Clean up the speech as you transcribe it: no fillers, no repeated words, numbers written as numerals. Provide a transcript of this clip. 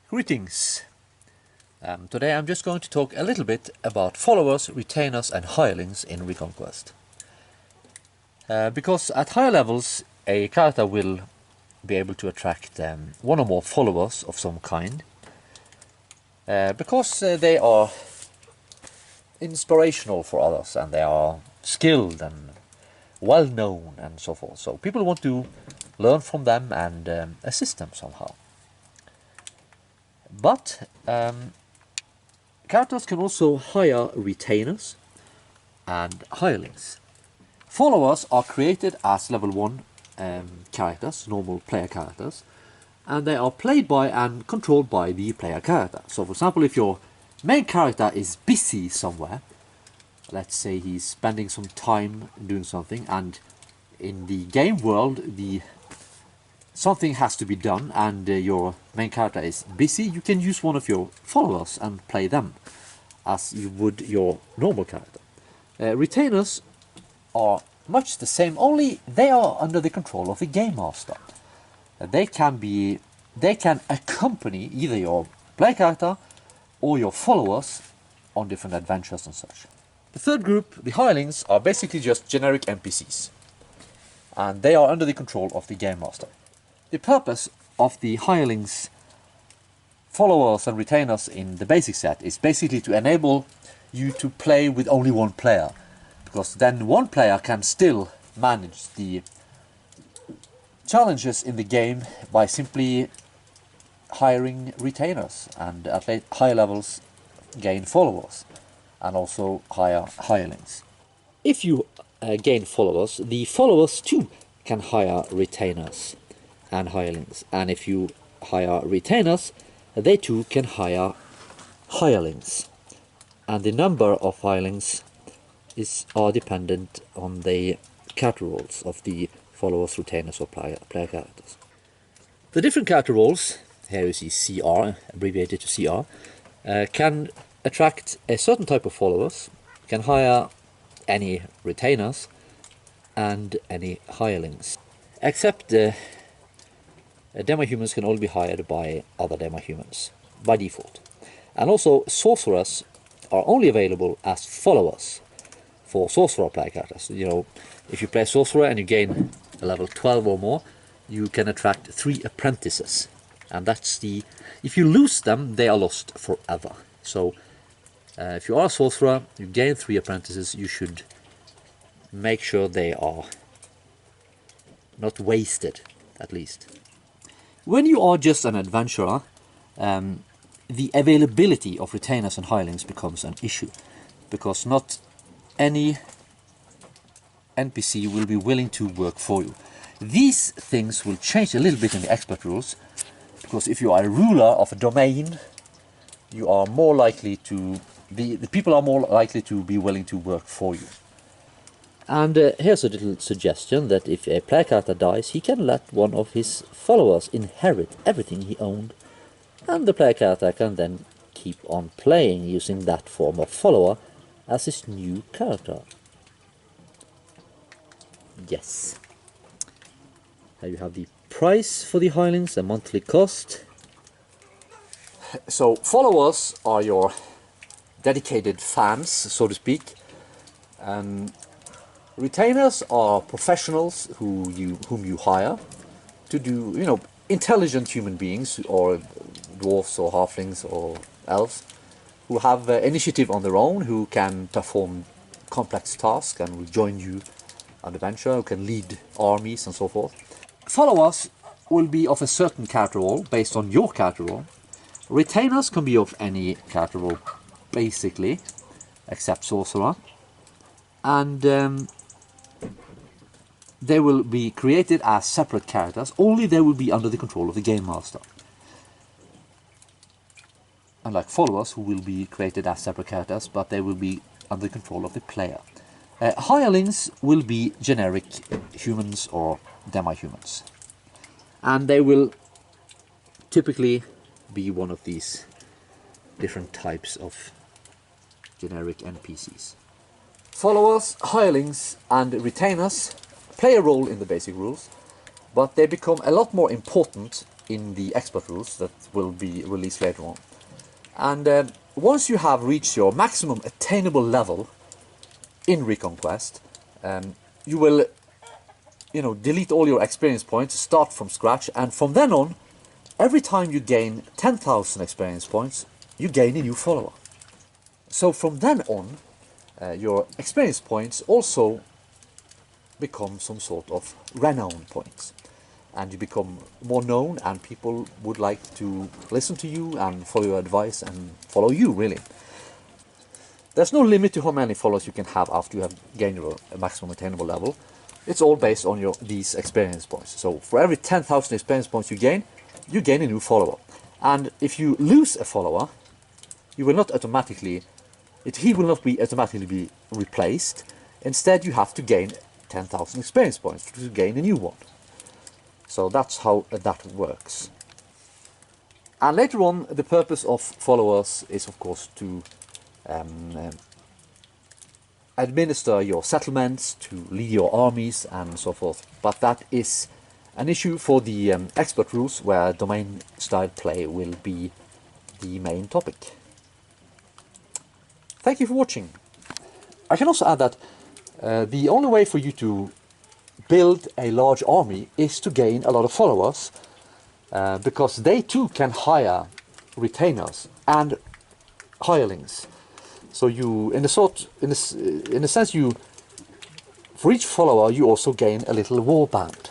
Greetings. Today I'm just going to talk a little bit about followers, retainers and hirelings in ReconQuest. Because at higher levels a character will be able to attract one or more followers of some kind, because they are inspirational for others and they are skilled and well known and so forth. So people want to learn from them and assist them somehow. But characters can also hire retainers and hirelings. Followers are created as level 1 characters, normal player characters, and they are played by and controlled by the player character. So for example, if your main character is busy somewhere, let's say he's spending some time doing something, and in the game world something has to be done and your main character is busy, you can use one of your followers and play them as you would your normal character. Retainers are much the same, only they are under the control of the game master. They can accompany either your player character or your followers on different adventures and such. The third group, the hirelings, are basically just generic NPCs, and they are under the control of the game master. The purpose of the hirelings, followers and retainers in the basic set is basically to enable you to play with only one player, because then one player can still manage the challenges in the game by simply hiring retainers, and at higher levels gain followers and also hire hirelings. If you gain followers, the followers too can hire retainers and hirelings, and if you hire retainers, they too can hire hirelings, and the number of hirelings are dependent on the character roles of the followers, retainers or player characters. The different character roles, here you see CR, abbreviated to CR, can attract a certain type of followers, can hire any retainers and any hirelings, except demo-humans can only be hired by other demo-humans by default. And also sorcerers are only available as followers for sorcerer player characters. You know, if you play sorcerer and you gain a level 12 or more, you can attract 3 apprentices, and that's if you lose them, they are lost forever. So if you are a sorcerer, you gain 3 apprentices, you should make sure they are not wasted, at least. When you are just an adventurer, the availability of retainers and hirelings becomes an issue, because not any NPC will be willing to work for you. These things will change a little bit in the expert rules, because if you are a ruler of a domain, you are more likely to the people are more likely to be willing to work for you. And here's a little suggestion that if a player character dies, he can let one of his followers inherit everything he owned, and the player character can then keep on playing using that form of follower as his new character. Yes. Here you have the price for the hirelings, the monthly cost. So followers are your dedicated fans, so to speak. Retainers are professionals whom you hire to do, intelligent human beings, or dwarfs or halflings or elves, who have initiative on their own, who can perform complex tasks and will join you on adventure, who can lead armies and so forth. Followers will be of a certain character role based on your character role. Retainers can be of any character role, basically, except sorcerer. And they will be created as separate characters, only they will be under the control of the game master. Unlike followers, who will be created as separate characters, but they will be under control of the player. Hirelings will be generic humans or demi-humans, and they will typically be one of these different types of generic NPCs. Followers, hirelings and retainers play a role in the basic rules, but they become a lot more important in the expert rules that will be released later on. And once you have reached your maximum attainable level in ReconQuest, you will, delete all your experience points, start from scratch, and from then on, every time you gain 10,000 experience points, you gain a new follower. So from then on, your experience points also become some sort of renown points. And you become more known, and people would like to listen to you and follow your advice and follow you, really. There's no limit to how many followers you can have after you have gained your maximum attainable level. It's all based on these experience points. So for every 10,000 experience points you gain a new follower. And if you lose a follower, you will not automatically, he will not be automatically be replaced. Instead, you have to gain 10,000 experience points to gain a new one. So that's how that works. And later on, the purpose of followers is, of course, to administer your settlements, to lead your armies, and so forth. But that is an issue for the expert rules, where domain style play will be the main topic. Thank you for watching. I can also add that the only way for you to build a large army is to gain a lot of followers, because they too can hire retainers and hirelings. So you, in a sense, for each follower you also gain a little war band.